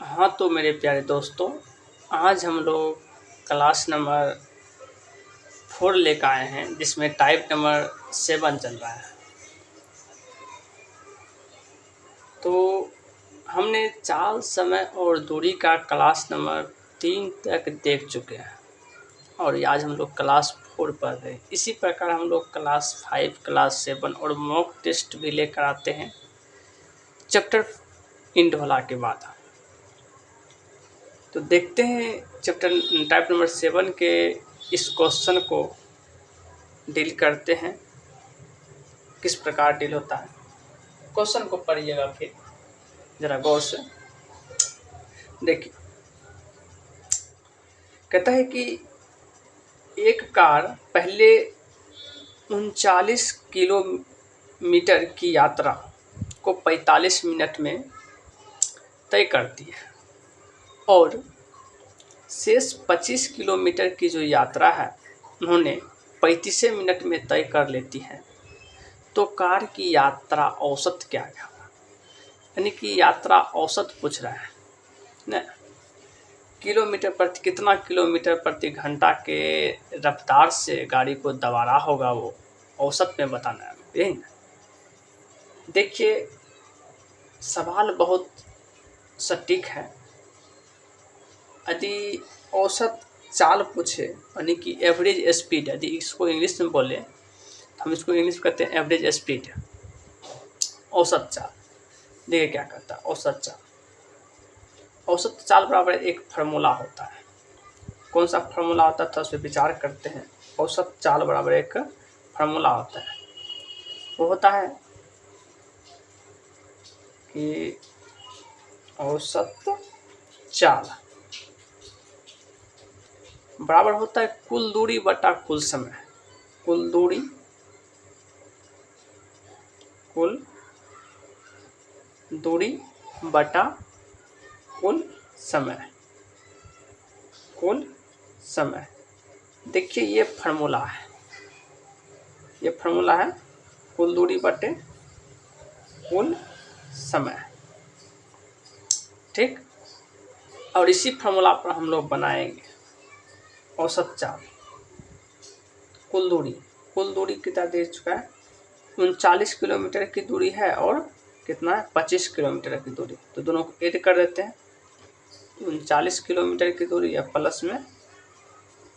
हाँ, तो मेरे प्यारे दोस्तों, आज हम लोग क्लास नंबर 4 लेकर आए हैं, जिसमें टाइप नंबर 7 चल रहा है। तो हमने चाल, समय और दूरी का क्लास नंबर 3 तक देख चुके हैं और आज हम लोग क्लास 4 पढ़ रहे हैं। इसी प्रकार हम लोग क्लास 5, क्लास 7 और मॉक टेस्ट भी लेकर आते हैं चैप्टर इंड होला के बाद। तो देखते हैं चैप्टर टाइप नंबर 7 के इस क्वेश्चन को डील करते हैं, किस प्रकार डील होता है। क्वेश्चन को पढ़िएगा फिर जरा गौर से देखिए। कहता है कि एक कार पहले 39 किलोमीटर की यात्रा को 45 मिनट में तय करती है और शेष 25 किलोमीटर की जो यात्रा है उन्होंने 35 मिनट में तय कर लेती है। तो कार की यात्रा औसत क्या है? यानी कि यात्रा औसत पूछ रहा है ना। किलोमीटर प्रति कितना किलोमीटर प्रति घंटा के रफ्तार से गाड़ी को दौड़ा होगा, वो औसत में बताना है, यही ना। देखिए, सवाल बहुत सटीक है। यदि औसत चाल पूछे यानी कि एवरेज स्पीड, यदि इसको इंग्लिश में बोले, हम इसको इंग्लिश में कहते हैं एवरेज स्पीड, औसत चाल। देखिए क्या करता है औसत चाल। औसत चाल बराबर एक फार्मूला होता है। कौन सा फार्मूला होता है, तो उस पर विचार करते हैं। औसत चाल बराबर एक फार्मूला होता है। वो होता है कि औसत चाल बराबर होता है कुल दूरी बटा कुल समय। कुल दूरी बटा कुल समय। देखिए, ये फार्मूला है, कुल दूरी बटे कुल समय। ठीक, और इसी फार्मूला पर हम लोग बनाएंगे औसत चाल। कुल दूरी कितना दे चुका है, 39 किलोमीटर की दूरी है और कितना है, 25 किलोमीटर की दूरी। तो दोनों को ऐड कर देते हैं। 39 किलोमीटर की दूरी या प्लस में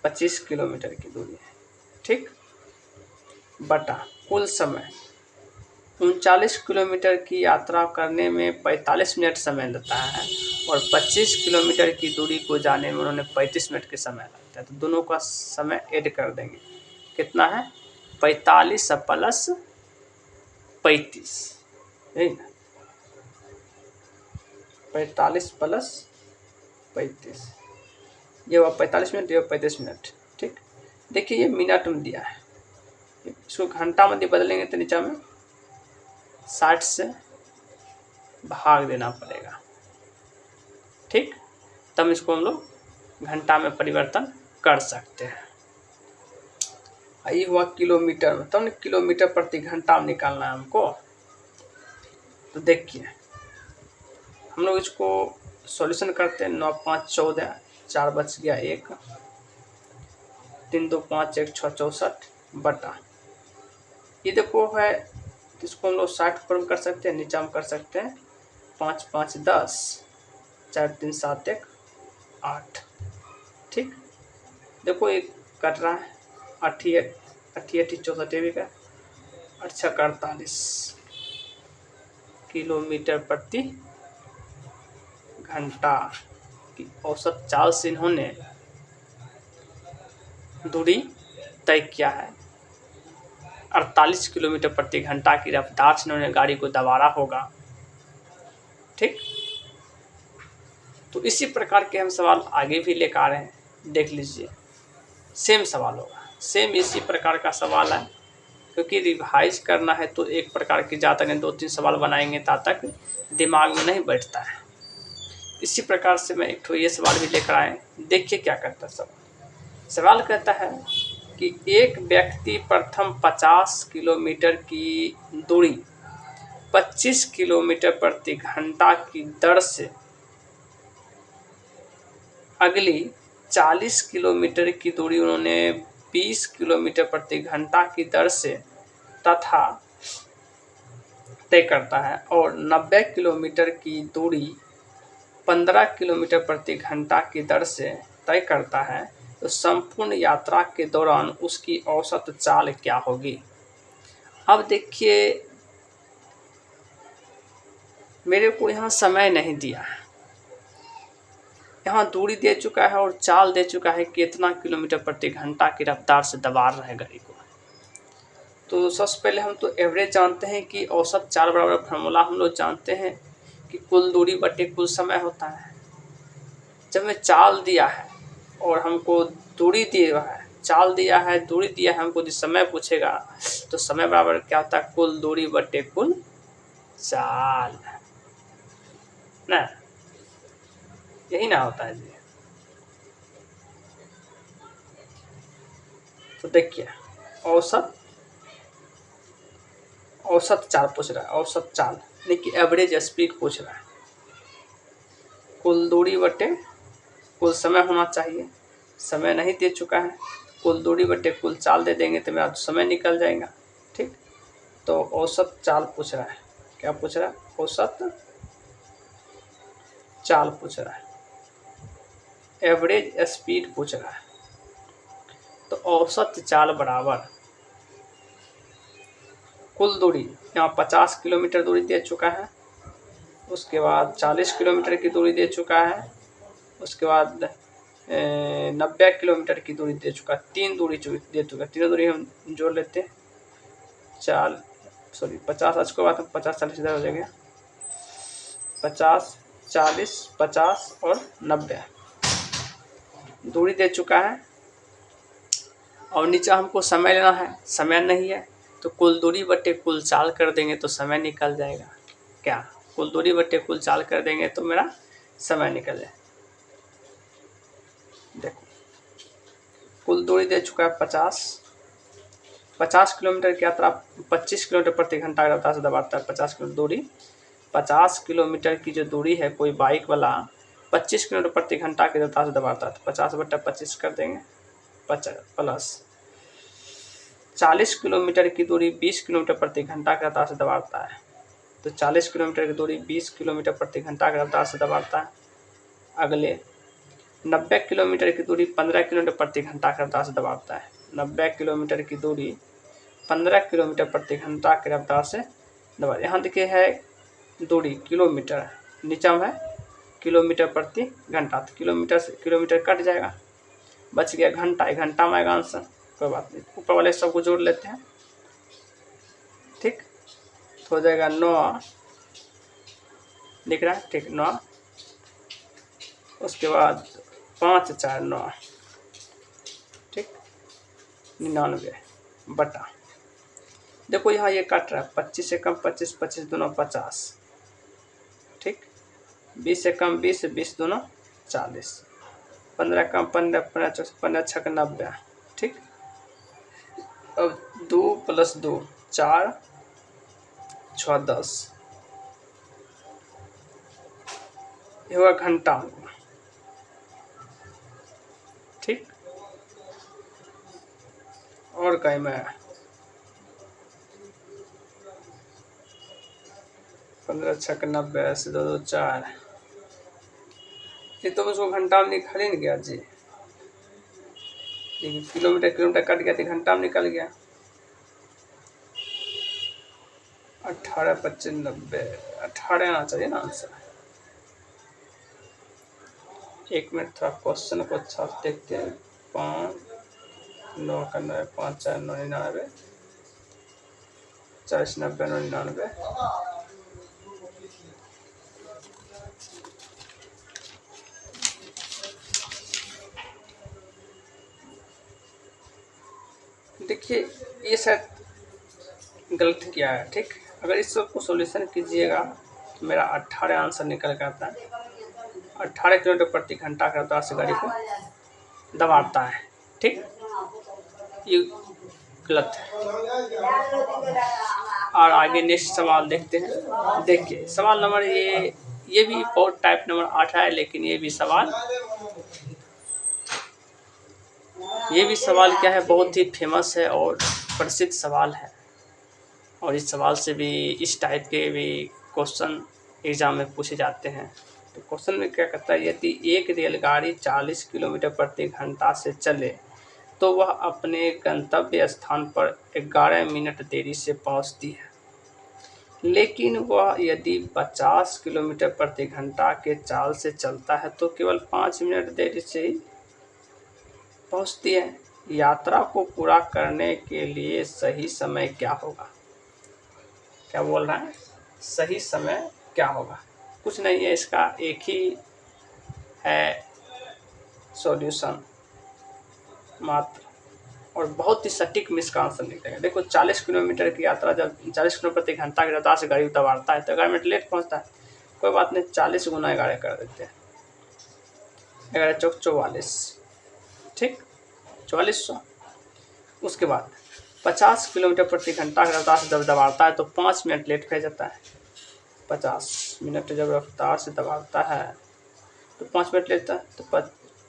25 किलोमीटर की दूरी है, ठीक, बटा कुल समय। 39 किलोमीटर की यात्रा करने में 45 मिनट समय लगता है और 25 किलोमीटर की दूरी को जाने में उन्होंने 35 मिनट के समय लगता है। तो दोनों का समय ऐड कर देंगे, कितना है, 45 प्लस 35, यही ना, 45 प्लस 35, ये हुआ 45 मिनट, ये 35 मिनट। ठीक, देखिए ये मिनट में दिया है, इसको घंटा में बदलेंगे तो नीचे में 60 से भाग देना पड़ेगा। ठीक, तब इसको हम लोग घंटा में परिवर्तन कर सकते हैं। ये हुआ किलोमीटर में, तब किलोमीटर प्रति घंटा में निकालना है हमको। तो देखिए हम लोग इसको सॉल्यूशन करते हैं। 9 5 14, 4 बच गया 1, 3 2 5 1 6 64 बटा, ये देखो है, इसको हम लोग 60 पर कर सकते हैं, नीचे हम कर सकते हैं 5 5 10, 4 3 7 1 8। ठीक, देखो ये कट रहा है, 88 88 64 का 8 48 किलोमीटर प्रति घंटा की औसत चाल से इन्होंने दूरी तय किया है। 48 किलोमीटर प्रति घंटा की रफ्तार से इन्होंने गाड़ी को दौड़ा होगा। ठीक, तो इसी प्रकार के हम सवाल आगे भी लेकर आ रहे हैं, देख लीजिए। सेम सवाल होगा, सेम इसी प्रकार का सवाल है, क्योंकि रिवाइज करना है तो एक प्रकार की जहाँ तक 2-3 सवाल बनाएंगे तब तक दिमाग में नहीं बैठता है। इसी प्रकार से मैं एक तो ये सवाल भी लेकर आए। देखिए क्या कहता है सवाल कहता है कि एक व्यक्ति प्रथम 50 किलोमीटर की दूरी 25 किलोमीटर प्रति घंटा की दर से अगली 40 किलोमीटर की दूरी उन्होंने 20 किलोमीटर प्रति घंटा की दर से तथा तय करता है और 90 किलोमीटर की दूरी 15 किलोमीटर प्रति घंटा की दर से तय करता है, तो संपूर्ण यात्रा के दौरान उसकी औसत चाल क्या होगी। अब देखिए, मेरे को यहाँ समय नहीं दिया है, यहाँ दूरी दे चुका है और चाल दे चुका है कि इतना किलोमीटर प्रति घंटा की रफ्तार से दबा रहा है गाड़ी को। तो सबसे पहले हम तो एवरेज जानते हैं कि औसत चाल बराबर फार्मूला हम लोग जानते हैं कि कुल दूरी बटे कुल समय होता है। जब मैं चाल दिया है और हमको दूरी दिया है, चाल दिया है, दूरी दिया है, हमको जिस समय पूछेगा तो समय बराबर क्या होता है, कुल दूरी बटे कुल चाल ना, यही ना होता है जी। तो देखिए, औसत चाल पूछ रहा है, औसत चाल यानी कि एवरेज स्पीड पूछ रहा है। कुल दूरी बटे कुल समय होना चाहिए, समय नहीं दे चुका है, कुल दूरी बटे कुल चाल दे देंगे तो मेरा समय निकल जाएगा। ठीक, तो औसत चाल पूछ रहा है, क्या पूछ रहा है, औसत चाल पूछ रहा है, एवरेज स्पीड पूछ रहा है। तो औसत चाल बराबर कुल दूरी, यहाँ 50 किलोमीटर दूरी दे चुका है, उसके बाद 40 किलोमीटर की दूरी दे चुका है, उसके बाद 90 किलोमीटर की दूरी दे चुका है, 3 दूरी दे चुका है। तीनों दूरी हम जोड़ लेते हैं, 50 आज के बाद 50 40 इधर हो जाएगा, 50 40 50 और 90 दूरी दे चुका है। और नीचे हमको समय लेना है, समय नहीं है तो कुल दूरी बटे कुल चाल कर देंगे तो समय निकल जाएगा। क्या, कुल दूरी बटे कुल चाल कर देंगे तो मेरा समय निकल जाए। देखो, कुल दूरी दे चुका है 50 किलोमीटर की यात्रा 25 किलोमीटर प्रति घंटा की रफ्तार से दबाता है। 50 किलोमीटर दूरी, 50 किलोमीटर की जो दूरी है, कोई बाइक वाला 25 किलोमीटर प्रति घंटा की रफ्तार से दबाता है, तो 50/25 कर देंगे, 50 प्लस 40 किलोमीटर की दूरी 20 किलोमीटर प्रति घंटा की रफ्तार से दबाता है, तो 40 किलोमीटर की दूरी 20 किलोमीटर प्रति घंटा की रफ्तार से दबाता है। अगले 90 किलोमीटर की दूरी 15 किलोमीटर प्रति घंटा की रफ्तार से दबाता है। 90 किलोमीटर की दूरी 15 किलोमीटर प्रति घंटा की रफ्तार से दबा। यहाँ देखिए है दूरी किलोमीटर, नीचा में है किलोमीटर प्रति घंटा, तो किलोमीटर से किलोमीटर कट जाएगा, बच गया घंटा, घंटा में आएगा आंसर, कोई बात नहीं, ऊपर वाले सबको जोड़ लेते हैं। ठीक, तो हो जाएगा 9 दिख रहा है, ठीक 9, उसके बाद 5 4 9, ठीक 99 बटा, देखो यहाँ ये कट रहा है, 25 से कम 25, 25 दोनों 50, ठीक 20 से कम 20, 20 दोनों 40, 15 कम 15, 15 छक 90, ठीक। अब 2 + 2 4 6 10, ये हुआ घंटा, ठीक। और कहीं में 15 छक 90 ऐसे 2 2 4, ये तो उसको घंटा में निकल ही नहीं गया जी, किलोमीटर कट गया तो घंटा में निकल गया। 18 25 90, 18 आना चाहिए ना आंसर। 1 मिनट थोड़ा क्वेश्चन को अच्छा देखते हैं। 5 9 का 9, 5 4 9 99, 40 90 99, देखिए ये शायद गलत किया है, ठीक। अगर इस सबको सॉल्यूशन कीजिएगा तो मेरा 18 आंसर निकल के आता है। 18 किलोमीटर प्रति घंटा की रफ्तार से गाड़ी को दबाता है, ठीक, ये गलत है। और आगे नेक्स्ट सवाल देखते हैं। देखिए सवाल नंबर ये भी बहुत टाइप नंबर 8 है, लेकिन ये भी सवाल ये भी सवाल क्या है, बहुत ही फेमस है और प्रसिद्ध सवाल है, और इस सवाल से भी इस टाइप के भी क्वेश्चन एग्जाम में पूछे जाते हैं। तो क्वेश्चन में क्या कहता है, यदि एक रेलगाड़ी 40 किलोमीटर प्रति घंटा से चले तो वह अपने गंतव्य स्थान पर 11 मिनट देरी से पहुंचती है, लेकिन वह यदि 50 किलोमीटर प्रति घंटा के चाल से चलता है तो केवल 5 मिनट देरी से ही पहुंचती है। यात्रा को पूरा करने के लिए सही समय क्या होगा? क्या बोल रहा है, सही समय क्या होगा? कुछ नहीं है, इसका एक ही है सॉल्यूशन मात्र, और बहुत ही सटीक में इसका आंसर निकलेगा। देखो 40 किलोमीटर की यात्रा जब 40 किलोमीटर प्रति घंटा की रफ्तार से गाड़ी दबाता है तो 11 मिनट लेट पहुंचता है। कोई बात नहीं, 40 गुना 11 कर देते हैं, 11 चौक 44, ठीक, 4400। उसके बाद 50 किलोमीटर प्रति घंटा की रफ्तार से जब दबाता है तो 5 मिनट लेट हो जाता है। 50 मिनट जब रफ्तार से दबाता है तो 5 मिनट लेता है, तो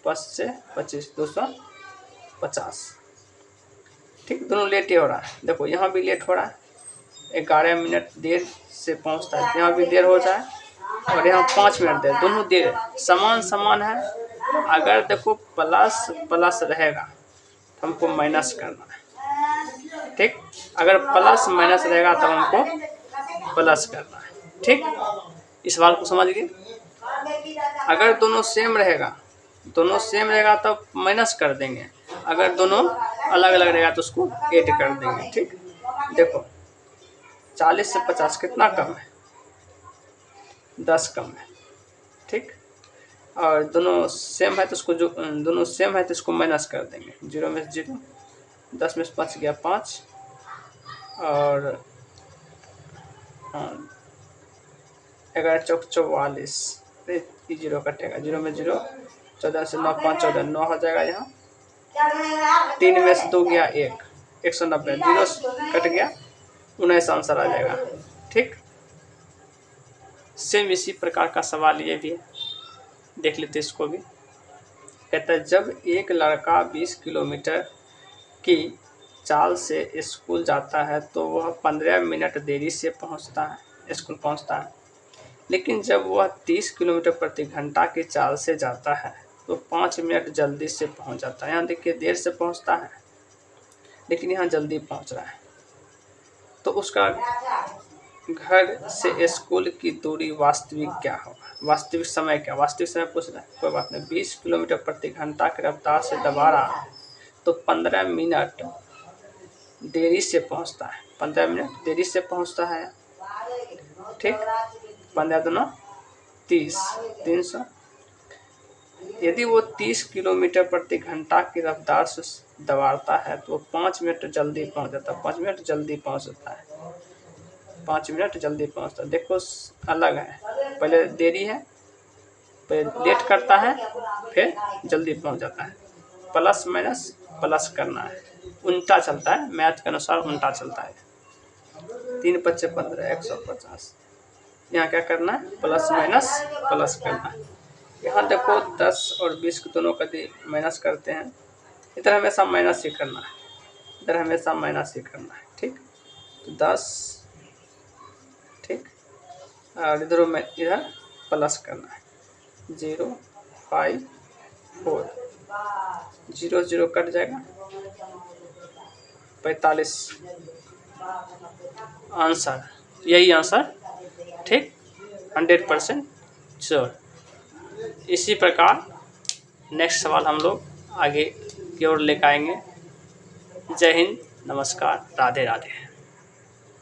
5 से 25, 250, ठीक, दोनों लेट ही हो रहा है। देखो यहाँ भी लेट हो रहा है, 11 मिनट देर से पहुँचता है, यहाँ भी देर हो रहा है और यहाँ 5 मिनट देर, दोनों देर समान समान है। अगर देखो प्लस प्लस रहेगा तो हमको माइनस करना है, ठीक, अगर प्लस माइनस रहेगा तो हमको प्लस करना है, ठीक। इस सवाल को समझ गए। अगर दोनों सेम रहेगा तो माइनस कर देंगे, अगर दोनों अलग अलग रहेगा तो उसको ऐड कर देंगे, ठीक। देखो 40 से 50 कितना कम है, 10 कम है, ठीक, और दोनों सेम है तो उसको दोनों सेम है तो इसको माइनस कर देंगे। 0 में 0, 10 में 5 गया 5, और 11 चौक 44, 0 कटेगा, 0 में 0, 14 से 9, 5 14, 9 हो जाएगा। यहाँ 3 में से 2 गया 1, 190, 0 कट गया, 19 आंसर आ जाएगा, ठीक। सेम इसी प्रकार का सवाल ये भी है, देख लेते इसको भी। कहता है जब एक लड़का 20 किलोमीटर की चाल से स्कूल जाता है तो वह 15 मिनट देरी से स्कूल पहुंचता है, लेकिन जब वह 30 किलोमीटर प्रति घंटा की चाल से जाता है तो 5 मिनट जल्दी से पहुंच जाता है। यहाँ देखिए देर से पहुंचता है लेकिन यहाँ जल्दी पहुंच रहा है, तो उसका घर से स्कूल की दूरी वास्तविक क्या होगा? वास्तविक समय क्या? वास्तविक समय पूछ रहा है, कोई बात नहीं। 20 किलोमीटर प्रति घंटा की रफ्तार से दबा रहा है तो 15 मिनट देरी से पहुंचता है, 15 मिनट देरी से पहुंचता है, ठीक। 15 दूना 30, 300। यदि वो 30 किलोमीटर प्रति घंटा की रफ्तार से दबाता है तो 5 मिनट जल्दी पहुंच जाता है, 5 मिनट जल्दी पहुंच जाता है, 5 मिनट जल्दी पहुंचता है। देखो अलग है, पहले देरी है, पहले लेट करता है फिर जल्दी पहुंच जाता है। प्लस माइनस प्लस करना है, उल्टा चलता है, मैथ के अनुसार उल्टा चलता है। 3 × 5 = 15, 150। यहाँ क्या करना है, प्लस माइनस प्लस करना है। यहाँ देखो 10 और 20 के दोनों का माइनस करते हैं, इधर हमेशा माइनस ही करना है, इधर हमेशा माइनस ही करना है, ठीक। तो 10, ठीक, और इधर प्लस करना है, 0, 5, 4, 0 0 कट जाएगा, 45 आंसर, यही आंसर, ठीक, 100% श्योर। इसी प्रकार नेक्स्ट सवाल हम लोग आगे की ओर लेकर आएंगे। जय हिंद, नमस्कार, राधे राधे।